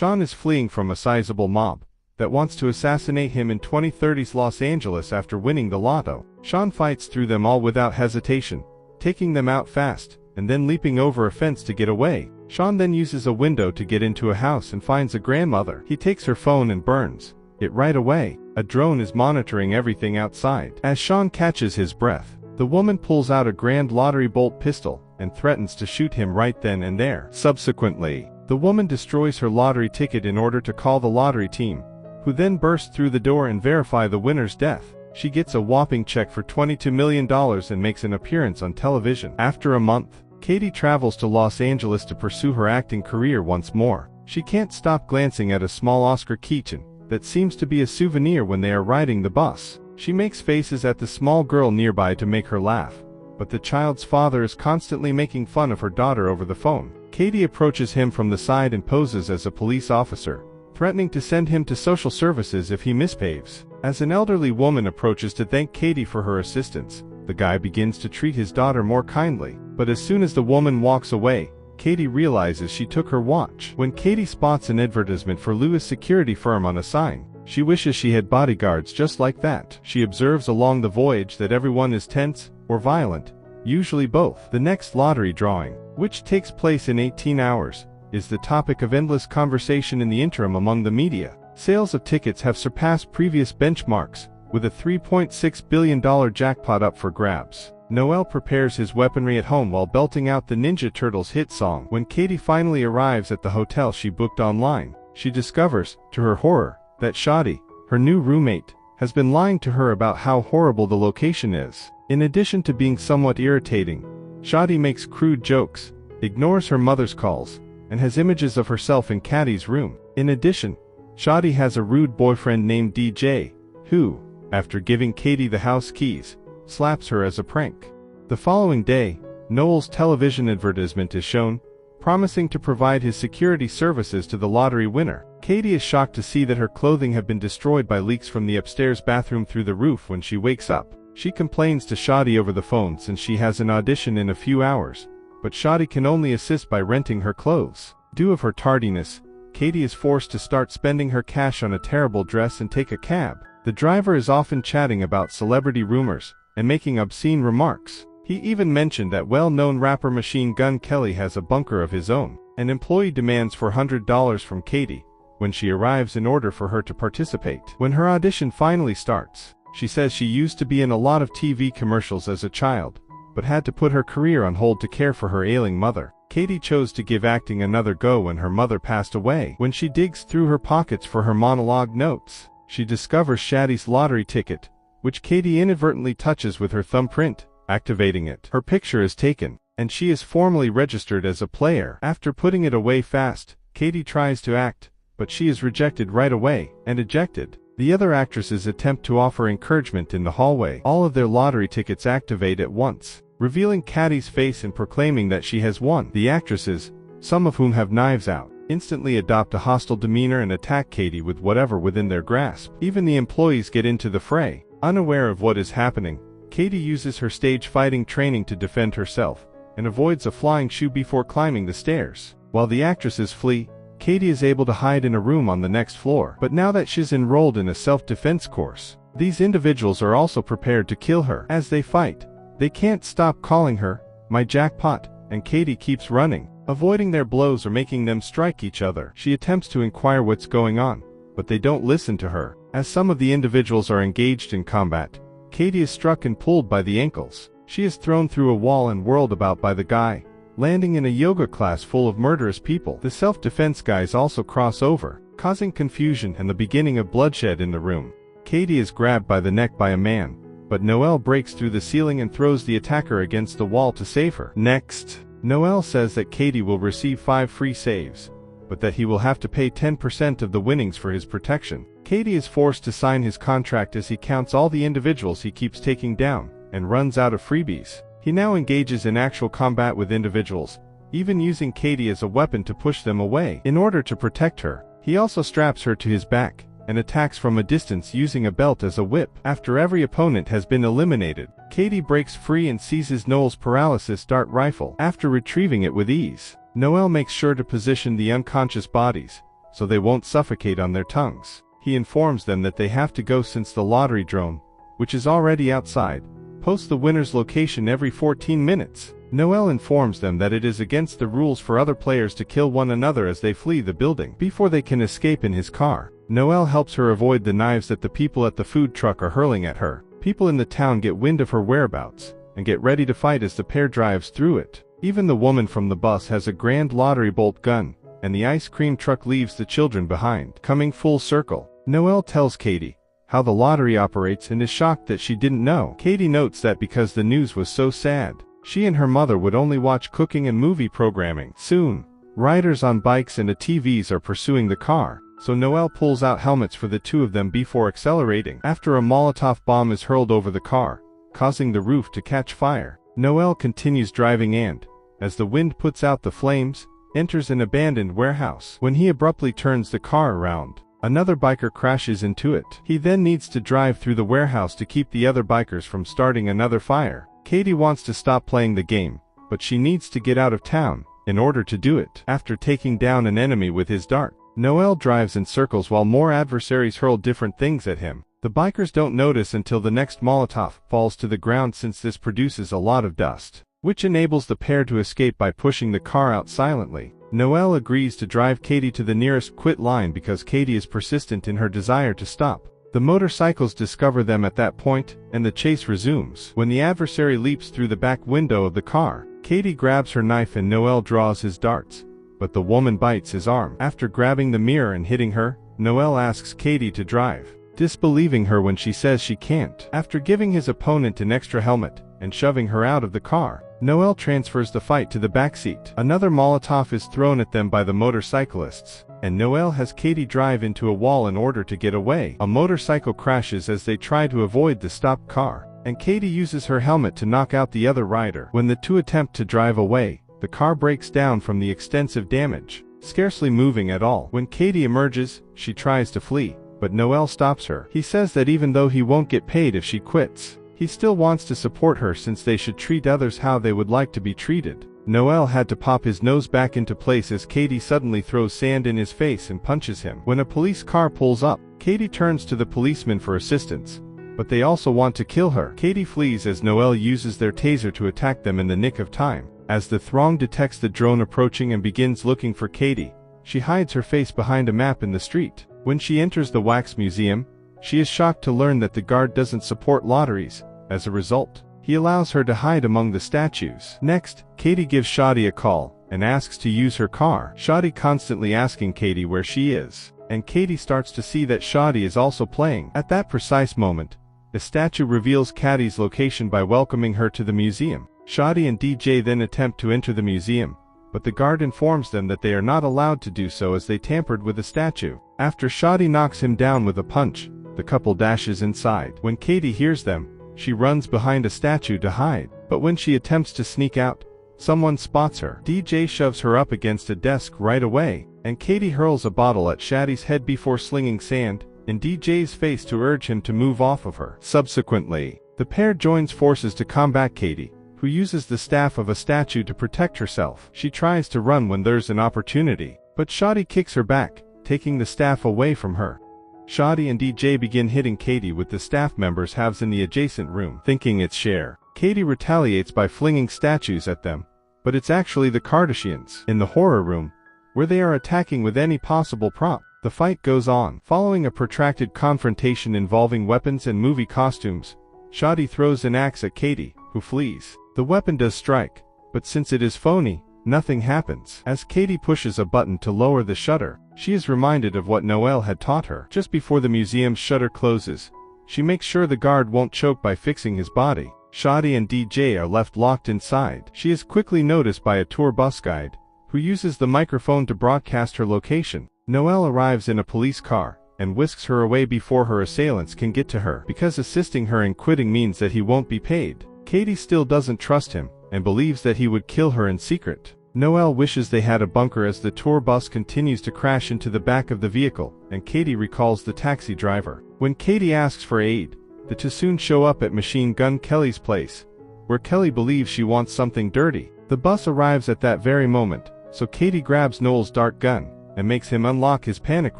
Sean is fleeing from a sizable mob that wants to assassinate him in 2030's Los Angeles after winning the lotto. Sean fights through them all without hesitation, taking them out fast, and then leaping over a fence to get away. Sean then uses a window to get into a house and finds a grandmother. He takes her phone and burns it right away. A drone is monitoring everything outside. As Sean catches his breath, the woman pulls out a Grand Lottery bolt pistol and threatens to shoot him right then and there. Subsequently, the woman destroys her lottery ticket in order to call the lottery team, who then burst through the door and verify the winner's death. She gets a whopping check for $22 million and makes an appearance on television. After a month, Katie travels to Los Angeles to pursue her acting career once more. She can't stop glancing at a small Oscar keychain that seems to be a souvenir when they are riding the bus. She makes faces at the small girl nearby to make her laugh, but the child's father is constantly making fun of her daughter over the phone. Katie approaches him from the side and poses as a police officer, threatening to send him to social services if he misbehaves. As an elderly woman approaches to thank Katie for her assistance, the guy begins to treat his daughter more kindly. But as soon as the woman walks away, Katie realizes she took her watch. When Katie spots an advertisement for Lewis Security Firm on a sign, she wishes she had bodyguards just like that. She observes along the voyage that everyone is tense or violent, usually both. The next lottery drawing, which takes place in 18 hours, is the topic of endless conversation in the interim among the media. Sales of tickets have surpassed previous benchmarks, with a $3.6 billion jackpot up for grabs. Noel prepares his weaponry at home while belting out the Ninja Turtles hit song. When Katie finally arrives at the hotel she booked online, she discovers, to her horror, that Shadi, her new roommate, has been lying to her about how horrible the location is. In addition to being somewhat irritating, Shadi makes crude jokes, ignores her mother's calls, and has images of herself in Katie's room. In addition, Shadi has a rude boyfriend named DJ, who, after giving Katie the house keys, slaps her as a prank. The following day, Noel's television advertisement is shown, promising to provide his security services to the lottery winner. Katie is shocked to see that her clothing have been destroyed by leaks from the upstairs bathroom through the roof when she wakes up. She complains to Shadi over the phone since she has an audition in a few hours, but Shadi can only assist by renting her clothes. Due of her tardiness, Katie is forced to start spending her cash on a terrible dress and take a cab. The driver is often chatting about celebrity rumors and making obscene remarks. He even mentioned that well-known rapper Machine Gun Kelly has a bunker of his own. An employee demands $400 from Katie when she arrives in order for her to participate. When her audition finally starts, she says she used to be in a lot of TV commercials as a child, but had to put her career on hold to care for her ailing mother. Katie chose to give acting another go when her mother passed away. When she digs through her pockets for her monologue notes, she discovers Shadi's lottery ticket, which Katie inadvertently touches with her thumbprint. Activating it, her picture is taken, and she is formally registered as a player. After putting it away fast, Katie tries to act, but she is rejected right away and ejected. The other actresses attempt to offer encouragement in the hallway. All of their lottery tickets activate at once, revealing Katie's face and proclaiming that she has won. The actresses, some of whom have knives out, instantly adopt a hostile demeanor and attack Katie with whatever within their grasp. Even the employees get into the fray. Unaware of what is happening, Katie uses her stage fighting training to defend herself, and avoids a flying shoe before climbing the stairs. While the actresses flee, Katie is able to hide in a room on the next floor. But now that she's enrolled in a self-defense course, these individuals are also prepared to kill her. As they fight, they can't stop calling her, "My jackpot," and Katie keeps running, avoiding their blows or making them strike each other. She attempts to inquire what's going on, but they don't listen to her. As some of the individuals are engaged in combat, Katie is struck and pulled by the ankles. She is thrown through a wall and whirled about by the guy, landing in a yoga class full of murderous people. The self-defense guys also cross over, causing confusion and the beginning of bloodshed in the room. Katie is grabbed by the neck by a man, but Noel breaks through the ceiling and throws the attacker against the wall to save her. Next, Noel says that Katie will receive 5 free saves, but that he will have to pay 10% of the winnings for his protection. Katie is forced to sign his contract as he counts all the individuals he keeps taking down, and runs out of freebies. He now engages in actual combat with individuals, even using Katie as a weapon to push them away. In order to protect her, he also straps her to his back, and attacks from a distance using a belt as a whip. After every opponent has been eliminated, Katie breaks free and seizes Noel's paralysis dart rifle. After retrieving it with ease, Noel makes sure to position the unconscious bodies, so they won't suffocate on their tongues. He informs them that they have to go since the lottery drone, which is already outside, posts the winner's location every 14 minutes. Noel informs them that it is against the rules for other players to kill one another as they flee the building before they can escape in his car. Noel helps her avoid the knives that the people at the food truck are hurling at her. People in the town get wind of her whereabouts and get ready to fight as the pair drives through it. Even the woman from the bus has a grand lottery bolt gun, and the ice cream truck leaves the children behind. Coming full circle, Noel tells Katie how the lottery operates and is shocked that she didn't know. Katie notes that because the news was so sad, she and her mother would only watch cooking and movie programming. Soon, riders on bikes and ATVs are pursuing the car, so Noel pulls out helmets for the two of them before accelerating. After a Molotov bomb is hurled over the car, causing the roof to catch fire, Noel continues driving and, as the wind puts out the flames, enters an abandoned warehouse. When he abruptly turns the car around, another biker crashes into it. He then needs to drive through the warehouse to keep the other bikers from starting another fire. Katie wants to stop playing the game, but she needs to get out of town in order to do it. After taking down an enemy with his dart, Noel drives in circles while more adversaries hurl different things at him. The bikers don't notice until the next Molotov falls to the ground, since this produces a lot of dust, which enables the pair to escape by pushing the car out silently. Noel agrees to drive Katie to the nearest quit line because Katie is persistent in her desire to stop. The motorcycles discover them at that point, and the chase resumes. When the adversary leaps through the back window of the car, Katie grabs her knife and Noel draws his darts, but the woman bites his arm. After grabbing the mirror and hitting her, Noel asks Katie to drive, disbelieving her when she says she can't. After giving his opponent an extra helmet and shoving her out of the car, Noel transfers the fight to the backseat. Another Molotov is thrown at them by the motorcyclists, and Noel has Katie drive into a wall in order to get away. A motorcycle crashes as they try to avoid the stopped car, and Katie uses her helmet to knock out the other rider. When the two attempt to drive away, the car breaks down from the extensive damage, scarcely moving at all. When Katie emerges, she tries to flee, but Noel stops her. He says that even though he won't get paid if she quits, he still wants to support her since they should treat others how they would like to be treated. Noel had to pop his nose back into place as Katie suddenly throws sand in his face and punches him. When a police car pulls up, Katie turns to the policemen for assistance, but they also want to kill her. Katie flees as Noel uses their taser to attack them in the nick of time. As the throng detects the drone approaching and begins looking for Katie, she hides her face behind a map in the street. When she enters the wax museum, she is shocked to learn that the guard doesn't support lotteries. As a result, he allows her to hide among the statues. Next, Katie gives Shadi a call and asks to use her car. Shadi constantly asking Katie where she is, and Katie starts to see that Shadi is also playing. At that precise moment, the statue reveals Katie's location by welcoming her to the museum. Shadi and DJ then attempt to enter the museum, but the guard informs them that they are not allowed to do so as they tampered with the statue. After Shadi knocks him down with a punch, the couple dashes inside. When Katie hears them, she runs behind a statue to hide, but when she attempts to sneak out, someone spots her. DJ shoves her up against a desk right away, and Katie hurls a bottle at Shadi's head before slinging sand in DJ's face to urge him to move off of her. Subsequently, the pair joins forces to combat Katie, who uses the staff of a statue to protect herself. She tries to run when there's an opportunity, but Shadi kicks her back, taking the staff away from her. Shadi and DJ begin hitting Katie with the staff members' halves in the adjacent room. Thinking it's Cher, Katie retaliates by flinging statues at them, but it's actually the Kardashians. In the horror room, where they are attacking with any possible prop, the fight goes on. Following a protracted confrontation involving weapons and movie costumes, Shadi throws an axe at Katie, who flees. The weapon does strike, but since it is phony, nothing happens. As Katie pushes a button to lower the shutter, she is reminded of what Noel had taught her. Just before the museum's shutter closes, she makes sure the guard won't choke by fixing his body. Shadi and DJ are left locked inside. She is quickly noticed by a tour bus guide, who uses the microphone to broadcast her location. Noel arrives in a police car and whisks her away before her assailants can get to her, because assisting her in quitting means that he won't be paid. Katie still doesn't trust him and believes that he would kill her in secret. Noel wishes they had a bunker as the tour bus continues to crash into the back of the vehicle, and Katie recalls the taxi driver. When Katie asks for aid, the two soon show up at Machine Gun Kelly's place, where Kelly believes she wants something dirty. The bus arrives at that very moment, so Katie grabs Noel's dart gun and makes him unlock his panic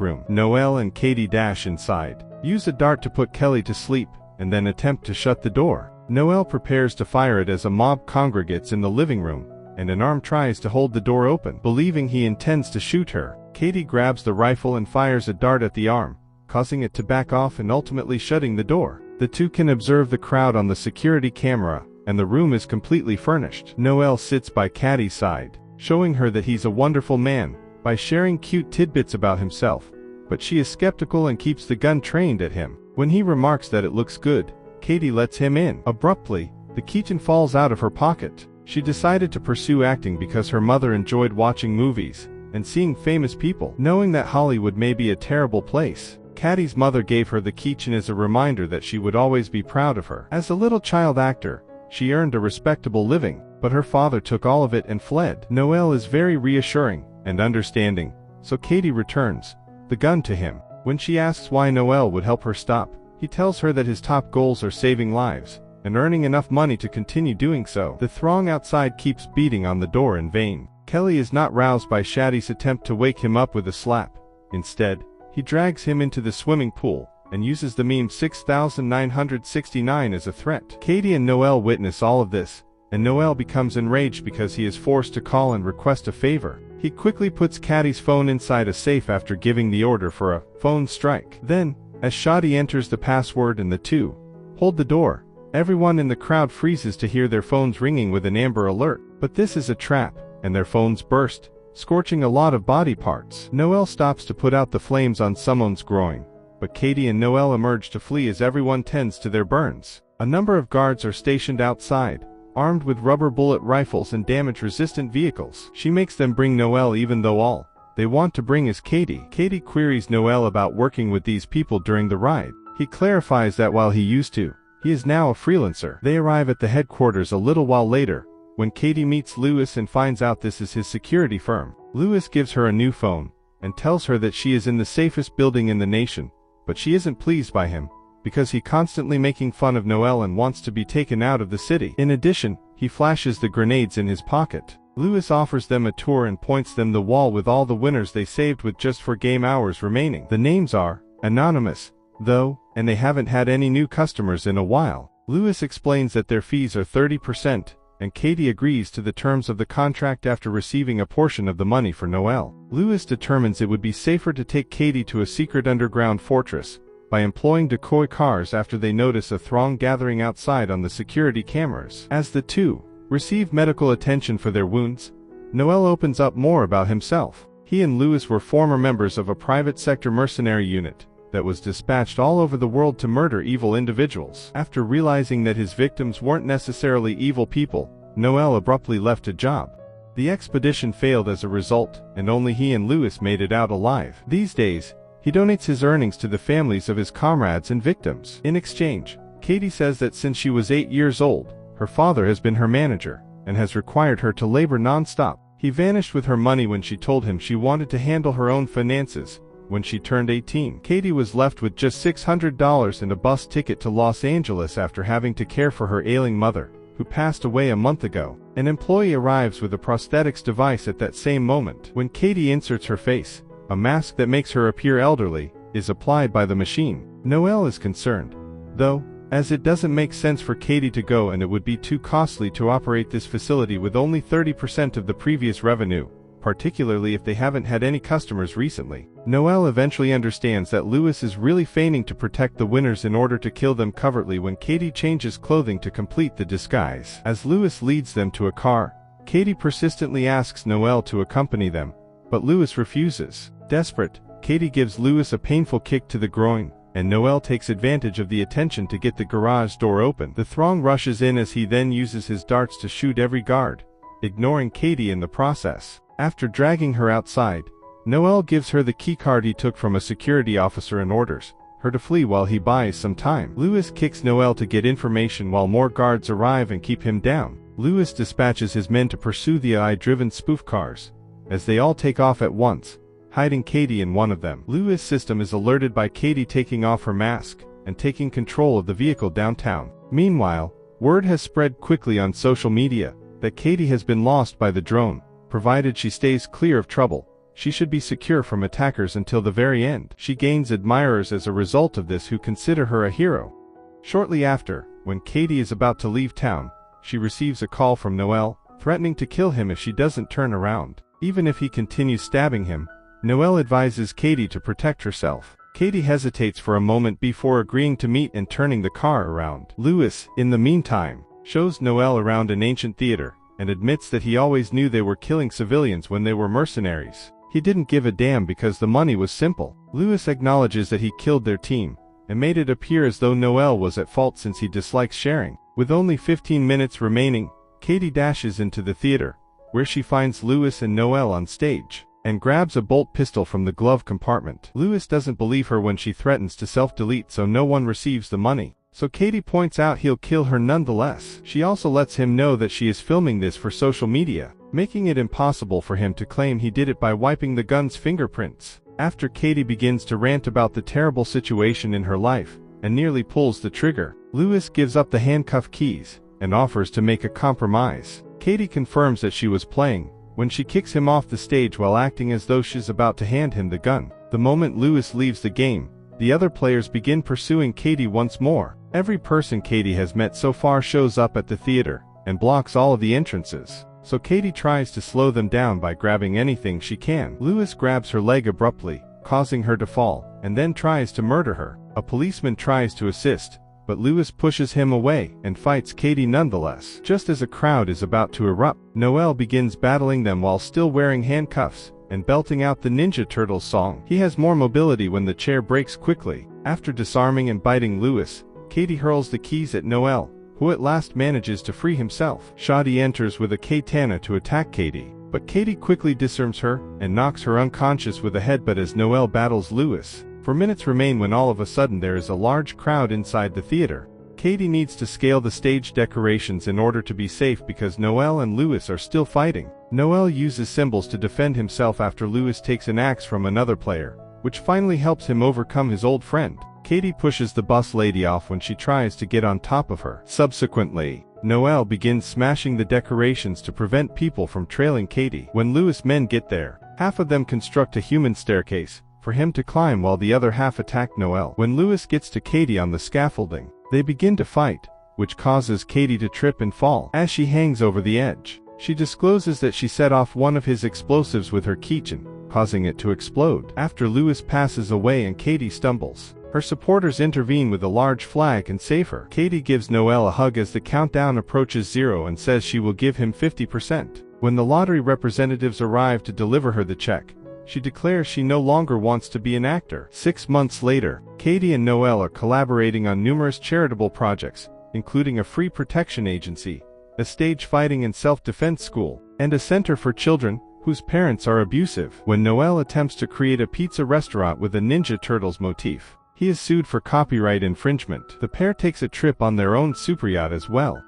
room. Noelle and Katie dash inside, use a dart to put Kelly to sleep, and then attempt to shut the door. Noelle prepares to fire it as a mob congregates in the living room, and an arm tries to hold the door open. Believing he intends to shoot her, Katie grabs the rifle and fires a dart at the arm, causing it to back off and ultimately shutting the door. The two can observe the crowd on the security camera, and the room is completely furnished. Noelle sits by Katie's side, showing her that he's a wonderful man by sharing cute tidbits about himself, but she is skeptical and keeps the gun trained at him. When he remarks that it looks good, Katie lets him in. Abruptly, the keychain falls out of her pocket. She decided to pursue acting because her mother enjoyed watching movies and seeing famous people. Knowing that Hollywood may be a terrible place, Katie's mother gave her the keychain as a reminder that she would always be proud of her. As a little child actor, she earned a respectable living, but her father took all of it and fled. Noelle is very reassuring and understanding, so Katie returns the gun to him. When she asks why Noelle would help her stop, he tells her that his top goals are saving lives and earning enough money to continue doing so. The throng outside keeps beating on the door in vain. Kelly is not roused by Shaddy's attempt to wake him up with a slap. Instead, he drags him into the swimming pool and uses the meme 6969 as a threat. Katie and Noelle witness all of this, and Noelle becomes enraged because he is forced to call and request a favor. He quickly puts Katie's phone inside a safe after giving the order for a phone strike. Then, as Shaddy enters the password and the two hold the door, everyone in the crowd freezes to hear their phones ringing with an Amber Alert. But this is a trap, and their phones burst, scorching a lot of body parts. Noelle stops to put out the flames on someone's groin, but Katie and Noelle emerge to flee as everyone tends to their burns. A number of guards are stationed outside, armed with rubber bullet rifles and damage-resistant vehicles. She makes them bring Noelle even though all they want to bring is Katie. Katie queries Noelle about working with these people during the ride. He clarifies that while he used to, he is now a freelancer. They arrive at the headquarters a little while later, when Katie meets Lewis and finds out this is his security firm. Lewis gives her a new phone, and tells her that she is in the safest building in the nation, but she isn't pleased by him, because he constantly making fun of Noelle and wants to be taken out of the city. In addition, he flashes the grenades in his pocket. Lewis offers them a tour and points them the wall with all the winners they saved with just 4 game hours remaining. The names are anonymous, though, and they haven't had any new customers in a while. Lewis explains that their fees are 30%, and Katie agrees to the terms of the contract after receiving a portion of the money for Noelle. Lewis determines it would be safer to take Katie to a secret underground fortress by employing decoy cars after they notice a throng gathering outside on the security cameras. As the two receive medical attention for their wounds, Noelle opens up more about himself. He and Lewis were former members of a private sector mercenary unit that was dispatched all over the world to murder evil individuals. After realizing that his victims weren't necessarily evil people, Noelle abruptly left a job. The expedition failed as a result, and only he and Lewis made it out alive. These days, he donates his earnings to the families of his comrades and victims. In exchange, Katie says that since she was 8 years old, her father has been her manager, and has required her to labor non-stop. He vanished with her money when she told him she wanted to handle her own finances. When she turned 18, Katie was left with just $600 and a bus ticket to Los Angeles after having to care for her ailing mother, who passed away a month ago. An employee arrives with a prosthetics device at that same moment. When Katie inserts her face, a mask that makes her appear elderly is applied by the machine. Noelle is concerned, though, as it doesn't make sense for Katie to go and it would be too costly to operate this facility with only 30% of the previous revenue, particularly if they haven't had any customers recently. Noelle eventually understands that Lewis is really feigning to protect the winners in order to kill them covertly when Katie changes clothing to complete the disguise. As Lewis leads them to a car, Katie persistently asks Noelle to accompany them, but Lewis refuses. Desperate, Katie gives Lewis a painful kick to the groin, and Noelle takes advantage of the attention to get the garage door open. The throng rushes in as he then uses his darts to shoot every guard, ignoring Katie in the process. After dragging her outside, Noelle gives her the keycard he took from a security officer and orders her to flee while he buys some time. Lewis kicks Noelle to get information while more guards arrive and keep him down. Lewis dispatches his men to pursue the AI-driven spoof cars, as they all take off at once, hiding Katie in one of them. Lewis' system is alerted by Katie taking off her mask and taking control of the vehicle downtown. Meanwhile, word has spread quickly on social media that Katie has been lost by the drone, provided she stays clear of trouble. she should be secure from attackers until the very end. She gains admirers as a result of this who consider her a hero. Shortly after, when Katie is about to leave town, she receives a call from Noel, threatening to kill him if she doesn't turn around. Even if he continues stabbing him, Noel advises Katie to protect herself. Katie hesitates for a moment before agreeing to meet and turning the car around. Lewis, in the meantime, shows Noel around an ancient theater, and admits that he always knew they were killing civilians when they were mercenaries. He didn't give a damn because the money was simple. Lewis acknowledges that he killed their team, and made it appear as though Noel was at fault since he dislikes sharing. With only 15 minutes remaining, Katie dashes into the theater, where she finds Lewis and Noel on stage, and grabs a bolt pistol from the glove compartment. Lewis doesn't believe her when she threatens to self-delete so no one receives the money. So Katie points out he'll kill her nonetheless. She also lets him know that she is filming this for social media, making it impossible for him to claim he did it by wiping the gun's fingerprints. After Katie begins to rant about the terrible situation in her life, and nearly pulls the trigger, Lewis gives up the handcuff keys, and offers to make a compromise. Katie confirms that she was playing, when she kicks him off the stage while acting as though she's about to hand him the gun. The moment Lewis leaves the game, the other players begin pursuing Katie once more. Every person Katie has met so far shows up at the theater, and blocks all of the entrances. So Katie tries to slow them down by grabbing anything she can. Lewis grabs her leg abruptly, causing her to fall, and then tries to murder her. A policeman tries to assist, but Lewis pushes him away and fights Katie nonetheless. Just as a crowd is about to erupt, Noel begins battling them while still wearing handcuffs, and belting out the Ninja Turtles song. He has more mobility when the chair breaks quickly. After disarming and biting Lewis, Katie hurls the keys at Noel, who at last manages to free himself. Shadi enters with a katana to attack Katie, but Katie quickly disarms her, and knocks her unconscious with a headbutt as Noel battles Lewis. For minutes remain when all of a sudden there is a large crowd inside the theater. Katie needs to scale the stage decorations in order to be safe because Noel and Lewis are still fighting. Noel uses symbols to defend himself after Lewis takes an axe from another player, which finally helps him overcome his old friend. Katie pushes the bus lady off when she tries to get on top of her. Subsequently, Noel begins smashing the decorations to prevent people from trailing Katie. When Lewis' men get there, half of them construct a human staircase for him to climb while the other half attack Noel. When Lewis gets to Katie on the scaffolding, they begin to fight, which causes Katie to trip and fall. As she hangs over the edge, she discloses that she set off one of his explosives with her keychain, causing it to explode. After Lewis passes away and Katie stumbles, her supporters intervene with a large flag and save her. Katie gives Noel a hug as the countdown approaches 0 and says she will give him 50%. When the lottery representatives arrive to deliver her the check, she declares she no longer wants to be an actor. 6 months later, Katie and Noel are collaborating on numerous charitable projects, including a free protection agency, a stage fighting and self-defense school, and a center for children whose parents are abusive. When Noel attempts to create a pizza restaurant with a Ninja Turtles motif, he is sued for copyright infringement. The pair takes a trip on their own superyacht as well.